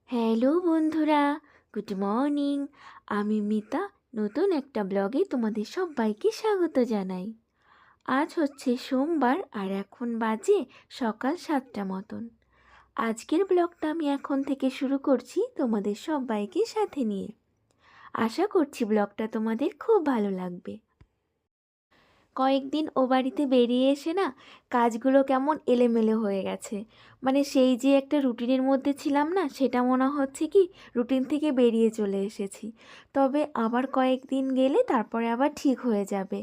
Hello বন্ধুরা, good morning. আমি মিতা নতুন একটা ব্লগে তোমাদের সবাইকে স্বাগত জানাই। আজ হচ্ছে সোমবার আর এখন বাজে সকাল 7টা মতন। আজকের ব্লগটা আমি এখন থেকে শুরু করছি তোমাদের সবাইকে সাথে নিয়ে। আশা করছি ব্লগটা তোমাদের খুব ভালো লাগবে। কয়েকদিন ও বাড়িতে বেরিয়ে এসে না কাজগুলো কেমন এলোমেলো হয়ে গেছে। মানে সেই যে একটা রুটিনের মধ্যে ছিলাম না, সেটা মনে হচ্ছে কি রুটিন থেকে বেরিয়ে চলে এসেছি। তবে আবার কয়েকদিন গেলে তারপরে আবার ঠিক হয়ে যাবে।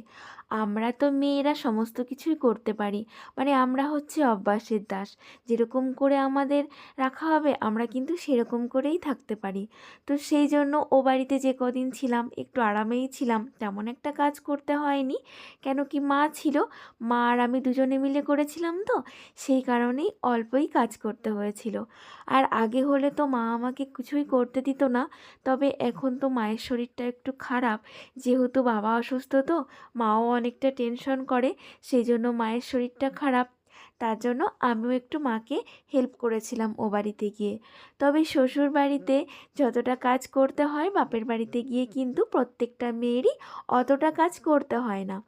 আমরা তো মেয়েরা সমস্ত কিছুই করতে পারি, মানে আমরা হচ্ছে অভ্যাসের দাস। যেরকম করে আমাদের রাখা হবে আমরা কিন্তু সেরকম করেই থাকতে পারি। তো সেই জন্য ও বাড়িতে যে কদিন ছিলাম একটু আরামেই ছিলাম, তেমন একটা কাজ করতে হয়নি। কেন কি মা ছিল, মা আর আমি দুজনে মিলে করেছিলাম, তো সেই কারণেই অল্পই কাজ করতে হয়েছিল। আর আগে হলে তো মা আমাকে কিছুই করতে দিত না। তবে এখন তো মায়ের শরীরটা একটু খারাপ, যেহেতু বাবা অসুস্থ, তো মাও অনেকটা টেনশন করে। সেই জন্য মায়ের শরীরটা খারাপ, তার জন্য আমিও একটু মাকে হেল্প করেছিলাম ও বাড়িতে গিয়ে। তবে শ্বশুর বাড়িতে যতটা কাজ করতে হয় বাপের বাড়িতে গিয়ে কিন্তু প্রত্যেকটা মেয়েরই অতটা কাজ করতে হয় না।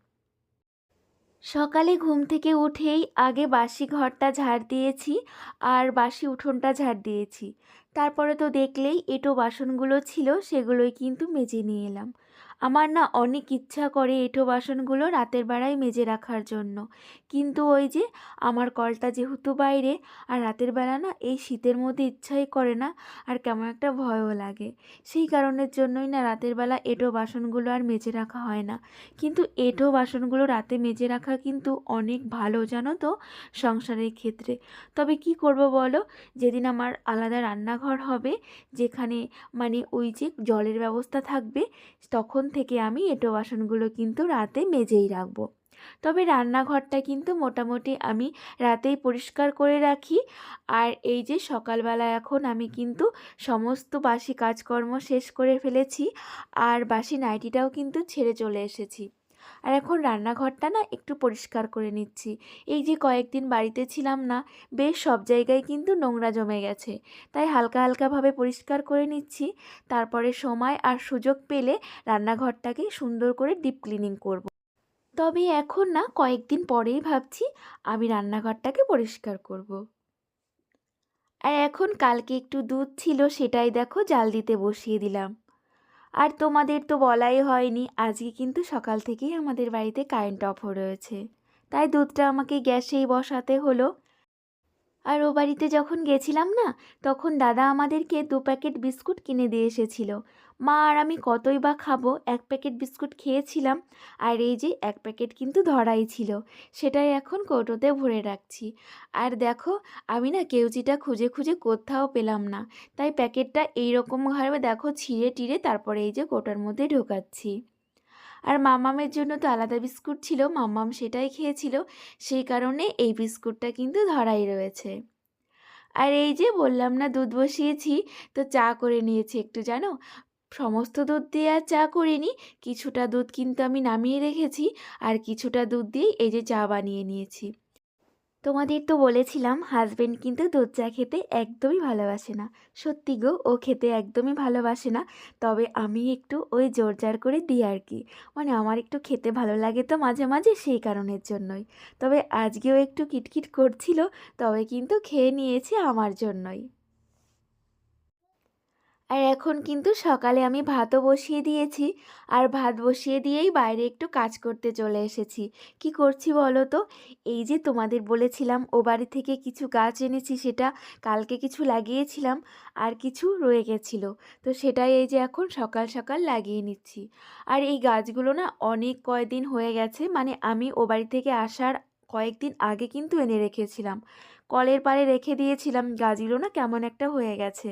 সকালে ঘুম থেকে উঠেই আগে বাসি ঘরটা ঝাড় দিয়েছি আর বাসি উঠোনটা ঝাড় দিয়েছি। তারপরে তো দেখলেই এঁটো বাসনগুলো ছিল, সেগুলোই কিন্তু মেজে নিয়ে এলাম। আমার না অনেক ইচ্ছা করে এঁটো বাসনগুলো রাতের বেলায় মেজে রাখার জন্য, কিন্তু ওই যে আমার কলটা যেহেতু বাইরে, আর রাতের বেলা না এই শীতের মধ্যে ইচ্ছাই করে না, আর কেমন একটা ভয়ও লাগে। সেই কারণের জন্যই না রাতের বেলা এঁটো বাসনগুলো আর মেজে রাখা হয় না। কিন্তু এঁটো বাসনগুলো রাতে মেজে রাখা কিন্তু অনেক ভালো, জানো তো, সংসারের ক্ষেত্রে। তবে কি করব বলো, যেদিন আমার আলাদা রান্নাঘর হবে, যেখানে মানে ওই যে জলের ব্যবস্থা থাকবে, তখন থেকে আমি এঁটো বাসনগুলো কিন্তু রাতে মেজেই রাখবো। তবে রান্নাঘরটা কিন্তু মোটামুটি আমি রাতেই পরিষ্কার করে রাখি। আর এই যে সকালবেলা এখন আমি কিন্তু সমস্ত বাসি কাজকর্ম শেষ করে ফেলেছি, আর বাসি নাইটিটাও কিন্তু ছেড়ে চলে এসেছি। আর এখন রান্নাঘরটা না একটু পরিষ্কার করে নিচ্ছি। এই যে কয়েকদিন বাড়িতে ছিলাম না, বেশ সব জায়গায় কিন্তু নোংরা জমে গেছে, তাই হালকা হালকাভাবে পরিষ্কার করে নিচ্ছি। তারপরে সময় আর সুযোগ পেলে রান্নাঘরটাকে সুন্দর করে ডিপ ক্লিনিং করব। তবে এখন না কয়েকদিন পরেই ভাবছি আমি রান্নাঘরটাকে পরিষ্কার করব। আর এখন কালকে একটু দুধ ছিল, সেটাই দেখো জাল দিতে বসিয়ে দিলাম। আর তোমাদের তো বলাই হয়নি, আজকে কিন্তু সকাল থেকেই আমাদের বাড়িতে কারেন্ট অফ রয়েছে, তাই দুধটা আমাকে গ্যাসেই বসাতে হলো। আর ও বাড়িতে যখন গেছিলাম না, তখন দাদা আমাদেরকে 2 প্যাকেট বিস্কুট কিনে দিয়ে এসেছিল। মা আর আমি কতই বা খাবো, 1 প্যাকেট বিস্কুট খেয়েছিলাম। আর এই যে 1 প্যাকেট কিন্তু ধরাই ছিল, সেটাই এখন কৌটোতে ভরে রাখছি। আর দেখো আমি না কেউচিটা খুঁজে খুঁজে কোথাও পেলাম না, তাই প্যাকেটটা এইরকমভাবে দেখো ছিঁড়ে টিড়ে তারপরে এই যে কৌটোর মধ্যে ঢোকাচ্ছি। আর মামামের জন্য তো আলাদা বিস্কুট ছিল, মামাম সেটাই খেয়েছিল, সেই কারণে এই বিস্কুটটা কিন্তু ধরাই রয়েছে। আর এই যে বললাম না দুধ বসিয়েছি, তো চা করে নিয়েছি একটু, জানো, সমস্ত দুধ দিয়ে আর চা করিনি, কিছুটা দুধ কিন্তু আমি নামিয়ে রেখেছি, আর কিছুটা দুধ দিয়ে এই যে চা বানিয়ে নিয়েছি। তোমাদের তো বলেছিলাম হাজবেন্ড কিন্তু দুধ চা খেতে একদমই ভালোবাসে না। সত্যি গো, ও খেতে একদমই ভালোবাসে না। তবে আমি একটু ওই জোরজার করে দিই আর কি, মানে আমার একটু খেতে ভালো লাগে তো মাঝে মাঝে, সেই কারণের জন্যই। তবে আজকেও একটু কিটকিট করছিল, তবে কিন্তু খেয়ে নিয়েছে আমার জন্যই। আর এখন কিন্তু সকালে আমি ভাতও বসিয়ে দিয়েছি, আর ভাত বসিয়ে দিয়েই বাইরে একটু কাজ করতে চলে এসেছি। কি করছি বলো তো, এই যে তোমাদের বলেছিলাম ও বাড়ি থেকে কিছু গাছ এনেছি, সেটা কালকে কিছু লাগিয়েছিলাম, আর কিছু রয়ে গেছিলো, তো সেটাই এই যে এখন সকাল সকাল লাগিয়ে নিচ্ছি। আর এই গাছগুলো না অনেক কয়দিন হয়ে গেছে, মানে আমি ও বাড়ি থেকে আসার কয়েকদিন আগে কিন্তু এনে রেখেছিলাম, কলের পাড়ে রেখে দিয়েছিলাম। গাছগুলো না কেমন একটা হয়ে গেছে,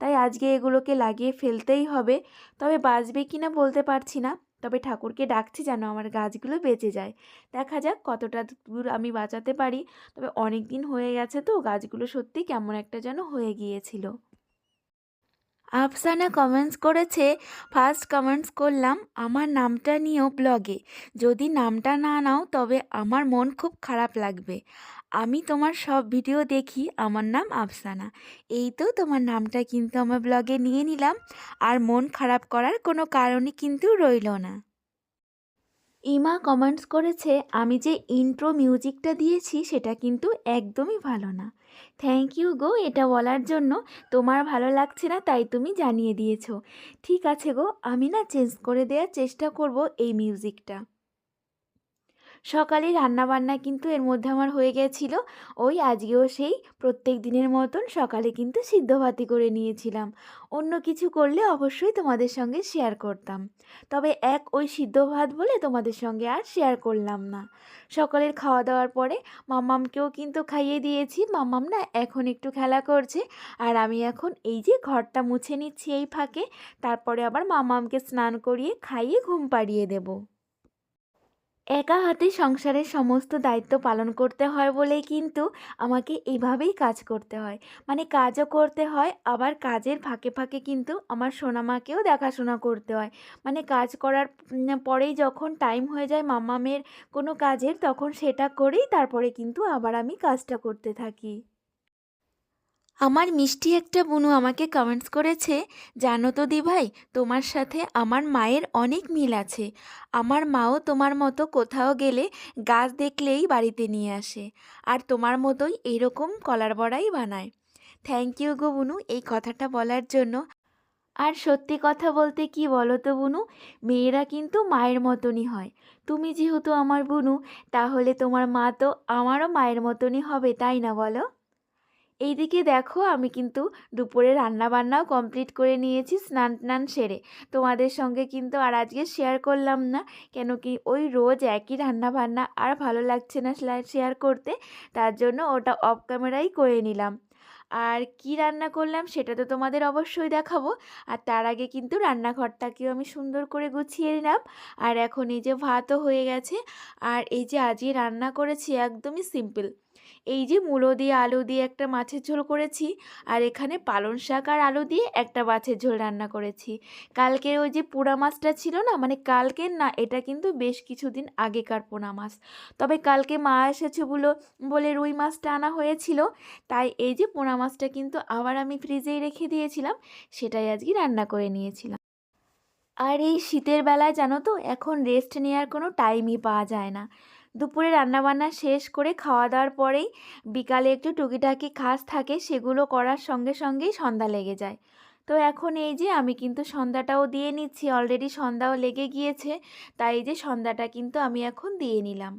তাই আজকে এগুলোকে লাগিয়ে ফেলতেই হবে। তবে বাঁচবে কি না বলতে পারছি না, তবে ঠাকুরকে ডাকছি যেন আমার গাছগুলো বেঁচে যায়। দেখা যাক কতটা দূর আমি বাঁচাতে পারি। তবে অনেক দিন হয়ে গেছে তো গাছগুলো সত্যি কেমন একটা যেন হয়ে গিয়েছিল। আফসানা কমেন্টস করেছে, ফার্স্ট কমেন্টস করলাম আমার নামটা নিও ব্লগে, যদি নামটা না নাও তবে আমার মন খুব খারাপ লাগবে। আমি তোমার সব ভিডিও দেখি, আমার নাম আফসানা। এই তো তোমার নামটা কিন্তু আমার ব্লগে নিয়ে নিলাম, আর মন খারাপ করার কোনো কারণই কিন্তু রইল না। ইমা কমেন্টস করেছে, আমি যে ইন্ট্রো মিউজিকটা দিয়েছি সেটা কিন্তু একদমই ভালো না। থ্যাংক ইউ গো এটা বলার জন্য। তোমার ভালো লাগছে না তাই তুমি জানিয়ে দিয়েছো। ঠিক আছে গো, আমি না চেঞ্জ করে দেওয়ার চেষ্টা করব এই মিউজিকটা। সকালে রান্নাবান্না কিন্তু এর মধ্যে আমার হয়ে গেছিলো। ওই আজকেও সেই প্রত্যেক দিনের মতন সকালে কিন্তু সিদ্ধ ভাতই করে নিয়েছিলাম। অন্য কিছু করলে অবশ্যই তোমাদের সঙ্গে শেয়ার করতাম, তবে ওই সিদ্ধ ভাত বলে তোমাদের সঙ্গে আর শেয়ার করলাম না। সকালের খাওয়া দাওয়ার পরে মাম্মামকেও কিন্তু খাইয়ে দিয়েছি। মাম্মাম না এখন একটু খেলা করছে, আর আমি এখন এই যে ঘরটা মুছে নিচ্ছি এই ফাঁকে। তারপরে আবার মাম্মামকে স্নান করিয়ে খাইয়ে ঘুম পাড়িয়ে দেবো। একা হাতে সংসারের সমস্ত দায়িত্ব পালন করতে হয় বলেই কিন্তু আমাকে এইভাবেই কাজ করতে হয়। মানে কাজও করতে হয়, আবার কাজের ফাঁকে ফাঁকে কিন্তু আমার সোনামাকেও দেখাশোনা করতে হয়। মানে কাজ করার পরেই যখন টাইম হয়ে যায় মাম্মামের কোনো কাজের, তখন সেটা করেই তারপরে কিন্তু আবার আমি কাজটা করতে থাকি। আমার মিষ্টি একটা বুনু আমাকে কমেন্টস করেছে, জানো তো দিভাই, তোমার সাথে আমার মায়ের অনেক মিল আছে। আমার মাও তোমার মতো কোথাও গেলে গাছ দেখলেই বাড়িতে নিয়ে আসে, আর তোমার মতোই এইরকম কলার বড়াই বানায়। থ্যাংক ইউ গো বুনু এই কথাটা বলার জন্য। আর সত্যি কথা বলতে কি বলো তো বুনু, মেয়েরা কিন্তু মায়ের মতনই হয়। তুমি যেহেতু আমার বুনু, তাহলে তোমার মা তো আমারও মায়ের মতনই হবে, তাই না বলো? এইদিকে দেখো আমি কিন্তু দুপুরে রান্নাবান্নাও কমপ্লিট করে নিয়েছি স্নান টান সেরে। তোমাদের সঙ্গে কিন্তু আর আজকে শেয়ার করলাম না, কেন কি ওই রোজ একই রান্নাবান্না আর ভালো লাগছে না শেয়ার করতে, তার জন্য ওটা অফ ক্যামেরাই করে নিলাম। আর কি রান্না করলাম সেটা তো তোমাদের অবশ্যই দেখাবো। আর তার আগে কিন্তু রান্নাঘরটাকেও আমি সুন্দর করে গুছিয়ে নিলাম। আর এখন এই যে ভাতও হয়ে গেছে, আর এই যে আজকে রান্না করেছি একদমই সিম্পল। এই যে মূলো দিয়ে আলু দিয়ে একটা মাছের ঝোল করেছি, আর এখানে পালং শাক আর আলু দিয়ে একটা মাছের ঝোল রান্না করেছি। কালকের ওই যে পোড়া মাছটা ছিল না, মানে কালকের না, এটা কিন্তু বেশ কিছুদিন আগেকার পোড়া মাছ। তবে কালকে মা এসেছে বলে রুই মাছটা আনা হয়েছিল, তাই এই যে পোড়া মাছটা কিন্তু আবার আমি ফ্রিজেই রেখে দিয়েছিলাম, সেটাই আজকে রান্না করে নিয়েছিলাম। আর এই শীতের বেলায় জানো তো এখন রেস্ট নেওয়ার কোনো টাইমই পাওয়া যায় না। দুপুরে রান্নাবান্না শেষ করে খাওয়া দাওয়ার পরেই বিকালে একটু টুকিটাকি কাজ থাকে, সেগুলো করার সঙ্গে সঙ্গেই সন্ধ্যা লেগে যায়। তো এখন এই যে আমি কিন্তু সন্ধ্যাটাও দিয়ে নিচ্ছি, অলরেডি সন্ধ্যাও লেগে গিয়েছে, তাই এই যে সন্ধ্যাটা কিন্তু আমি এখন দিয়ে নিলাম।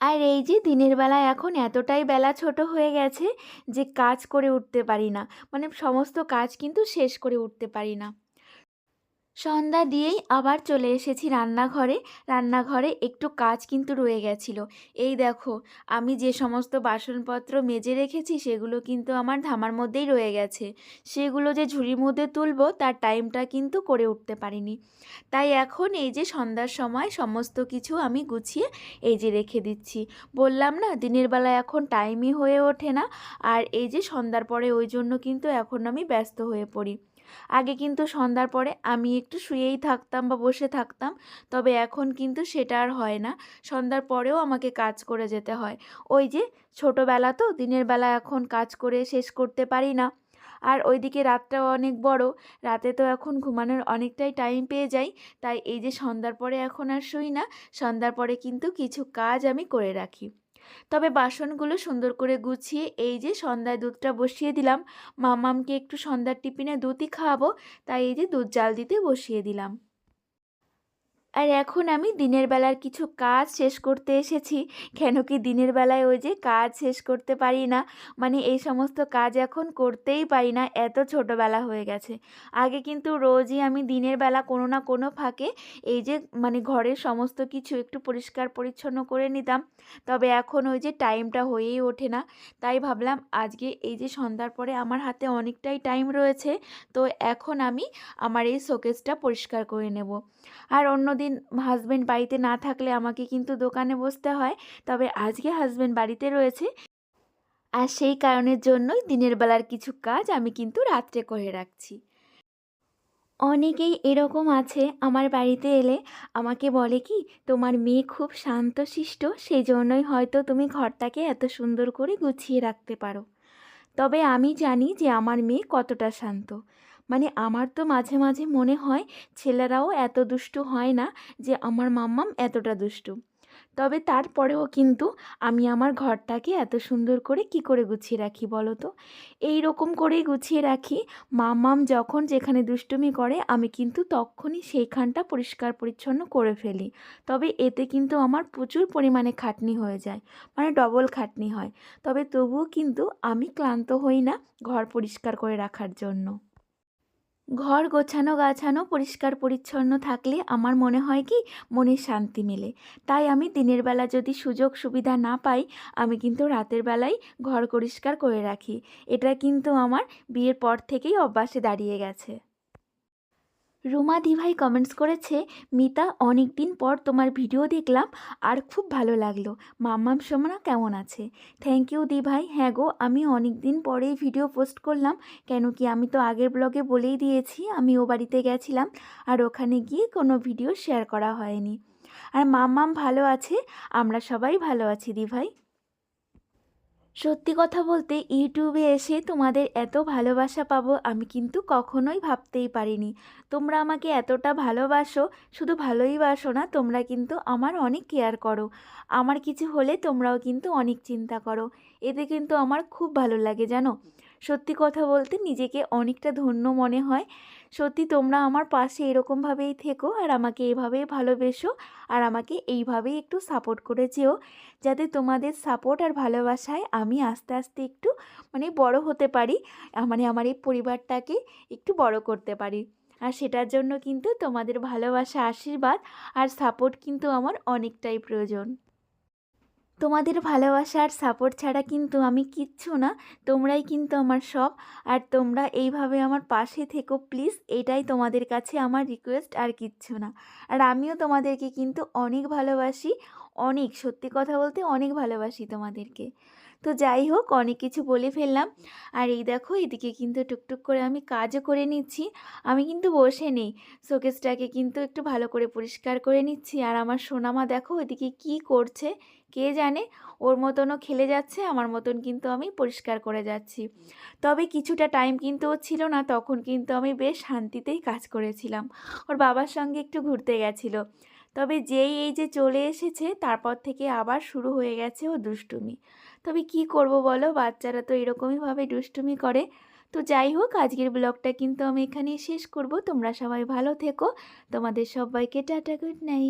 আর এই যে দিনের বেলায় এখন এতটাই বেলা ছোট হয়ে গেছে যে কাজ করে উঠতে পারি না, মানে সমস্ত কাজ কিন্তু শেষ করে উঠতে পারি না। সন্ধ্যা দিয়েই আবার চলে এসেছি রান্নাঘরে। রান্নাঘরে একটু কাজ কিন্তু রয়ে গেছিলো। এই দেখো, আমি যে সমস্ত বাসনপত্র মেজে রেখেছি সেগুলো কিন্তু আমার ধামার মধ্যেই রয়ে গেছে। সেগুলো যে ঝুড়ির মধ্যে তুলবো তার টাইমটা কিন্তু করে উঠতে পারিনি। তাই এখন এই যে সন্ধ্যার সময় সমস্ত কিছু আমি গুছিয়ে এই যে রেখে দিচ্ছি। বললাম না দিনের বেলায় এখন টাইমই হয়ে ওঠে না, আর এই যে সন্ধ্যার পরে ওই জন্য কিন্তু এখন আমি ব্যস্ত হয়ে পড়ি। আগে কিন্তু সন্ধ্যার পরে আমি একটু শুয়েই থাকতাম বা বসে থাকতাম, তবে এখন কিন্তু সেটা আর হয় না। সন্ধ্যার পরেও আমাকে কাজ করে যেতে হয়। ওই যে ছোটোবেলা তো, দিনের বেলা এখন কাজ করে শেষ করতে পারি না। আর ওইদিকে রাতটাও অনেক বড়, রাতে তো এখন ঘুমানোর অনেকটাই টাইম পেয়ে যাই। তাই এই যে সন্ধ্যার পরে এখন আর শুই না, সন্ধ্যার পরে কিন্তু কিছু কাজ আমি করে রাখি। তবে বাসনগুলো সুন্দর করে গুছিয়ে এই যে সন্ধ্যায় দুধটা বসিয়ে দিলাম। মামামকে একটু সন্ধ্যার টিফিনে দুধই খাওয়াবো, তাই এই যে দুধ জাল দিতে বসিয়ে দিলাম। আর এখন আমি দিনের বেলার কিছু কাজ শেষ করতে এসেছি, কেন কি দিনের বেলায় ওই যে কাজ শেষ করতে পারি না, মানে এই সমস্ত কাজ এখন করতেই পারি না, এত ছোটোবেলা হয়ে গেছে। আগে কিন্তু রোজই আমি দিনের বেলা কোনো না কোনো ফাঁকে এই যে মানে ঘরের সমস্ত কিছু একটু পরিষ্কার পরিচ্ছন্ন করে নিতাম, তবে এখন ওই যে টাইমটা হয়েই ওঠে না। তাই ভাবলাম আজকে এই যে সন্ধ্যার পরে আমার হাতে অনেকটাই টাইম রয়েছে, তো এখন আমি আমার এই শোকেসটা পরিষ্কার করে নেব। আর অন্যদিন হাজব্যান্ড বাড়িতে না থাকলে আমাকে কিন্তু দোকানে বসতে হয়, তবে আজকে হাজব্যান্ড বাড়িতে রয়েছে। আর সেই কারণের জন্যই দিনের বেলার কিছু কাজ আমি কিন্তু রাত্রে করে রাখছি। অনেকেই এরকম আছে আমার বাড়িতে এলে আমাকে বলে কি, তোমার মেয়ে খুব শান্তশিষ্ট, সেই জন্যই হয়তো তুমি ঘরটাকে এত সুন্দর করে গুছিয়ে রাখতে পারো। তবে আমি জানি যে আমার মেয়ে কতটা শান্ত। মানে আমার তো মাঝে মাঝে মনে হয় ছেলেরাও এত দুষ্টু হয় না যে আমার মাম্মাম এতটা দুষ্টু। তবে তারপরেও কিন্তু আমি আমার ঘরটাকে এত সুন্দর করে কি করে গুছিয়ে রাখি বলো তো? এই রকম করেই গুছিয়ে রাখি। মাম্মাম যখন যেখানে দুষ্টুমি করে আমি কিন্তু তখনই সেইখানটা পরিষ্কার পরিচ্ছন্ন করে ফেলি। তবে এতে কিন্তু আমার প্রচুর পরিমাণে খাটনি হয়ে যায়, মানে ডবল খাটনি হয়। তবে তবুও কিন্তু আমি ক্লান্ত হই না ঘর পরিষ্কার করে রাখার জন্য। ঘর গোছানো গাছানো পরিষ্কার পরিচ্ছন্ন থাকলে আমার মনে হয় কি, মনে শান্তি মেলে। তাই আমি দিনের বেলা যদি সুযোগ সুবিধা না পাই, আমি কিন্তু রাতের বেলায় ঘর পরিষ্কার করে রাখি। এটা কিন্তু আমার বিয়ের পর থেকেই অভ্যাসে দাঁড়িয়ে গেছে। রুমা দিভাই কমেন্টস করেছে, মিতা অনেক দিন পর তোমার ভিডিও দেখলাম আর খুব ভালো লাগলো। মাম্মাম সোমনা কেমন আছে? থ্যাংক ইউ দিভাই। হ্যাঁ গো, আমি অনেক দিন পরেই ভিডিও পোস্ট করলাম। কেন কি, আমি তো আগের ব্লগে বলেই দিয়েছি আমি ও বাড়িতে গেছিলাম আর ওখানে গিয়ে কোনো ভিডিও শেয়ার করা হয়নি। আর মাম্মাম ভালো আছে, আমরা সবাই ভালো আছি দিভাই। সত্যি কথা বলতে ইউটিউবে এসে তোমাদের এত ভালোবাসা পাবো আমি কিন্তু কখনোই ভাবতেই পারিনি। তোমরা আমাকে এতটা ভালোবাসো, শুধু ভালোই বাসো না, তোমরা কিন্তু আমার অনেক কেয়ার করো। আমার কিছু হলে তোমরাও কিন্তু অনেক চিন্তা করো। এতে কিন্তু আমার খুব ভালো লাগে জানো। সত্যি কথা বলতে নিজেকে অনেকটা ধন্য মনে হয়। সত্যি তোমরা আমার পাশে এরকমভাবেই থেকো আর আমাকে এভাবেই ভালোবেসো আর আমাকে এইভাবেই একটু সাপোর্ট করে যেও, যাতে তোমাদের সাপোর্ট আর ভালোবাসায় আমি আস্তে আস্তে একটু বড় হতে পারি, মানে আমার এই পরিবারটাকে একটু বড় করতে পারি। আর সেটার জন্য কিন্তু তোমাদের ভালোবাসা, আশীর্বাদ আর সাপোর্ট কিন্তু আমার অনেকটাই প্রয়োজন। তোমাদের ভালোবাসা আর সাপোর্ট ছাড়া কিন্তু আমি কিচ্ছু না। তোমরাই কিন্তু আমার সব। আর তোমরা এইভাবে আমার পাশে থেকো প্লিজ, এটাই তোমাদের কাছে আমার রিকোয়েস্ট, আর কিচ্ছু না। আর আমিও তোমাদেরকে কিন্তু অনেক ভালোবাসি, অনেক, সত্যি কথা বলতে অনেক ভালোবাসি তোমাদেরকে। তো যাই হোক, অনেক কিছু বলে ফেললাম। আর এই দেখো এদিকে কিন্তু টুকটুক করে আমি কাজও করে নিচ্ছি। আমি কিন্তু বসে নেই, শোকেসটাকে কিন্তু একটু ভালো করে পরিষ্কার করে নিচ্ছি। আর আমার সোনামা দেখো এদিকে কি করছে কে জানে, ওর মতনও খেলে যাচ্ছে, আমার মতন কিন্তু আমি পরিষ্কার করে যাচ্ছি। তবে কিছুটা টাইম কিন্তু ও ছিল না, তখন কিন্তু আমি বেশ শান্তিতেই কাজ করেছিলাম। ওর বাবার সঙ্গে একটু ঘুরতে গেছিলো। তবে যেই এই যে চলে এসেছে তারপর থেকে আবার শুরু হয়ে গেছে ও দুষ্টুমি। তবে কি করব বলো, বাচ্চারা তো এরকমইভাবে দুষ্টুমি করে। তো যাই হোক, আজকের ব্লগটা কিন্তু আমি এখানেই শেষ করব। তোমরা সবাই ভালো থেকো। তোমাদের সবাইকে টাটা, গুড নাইট।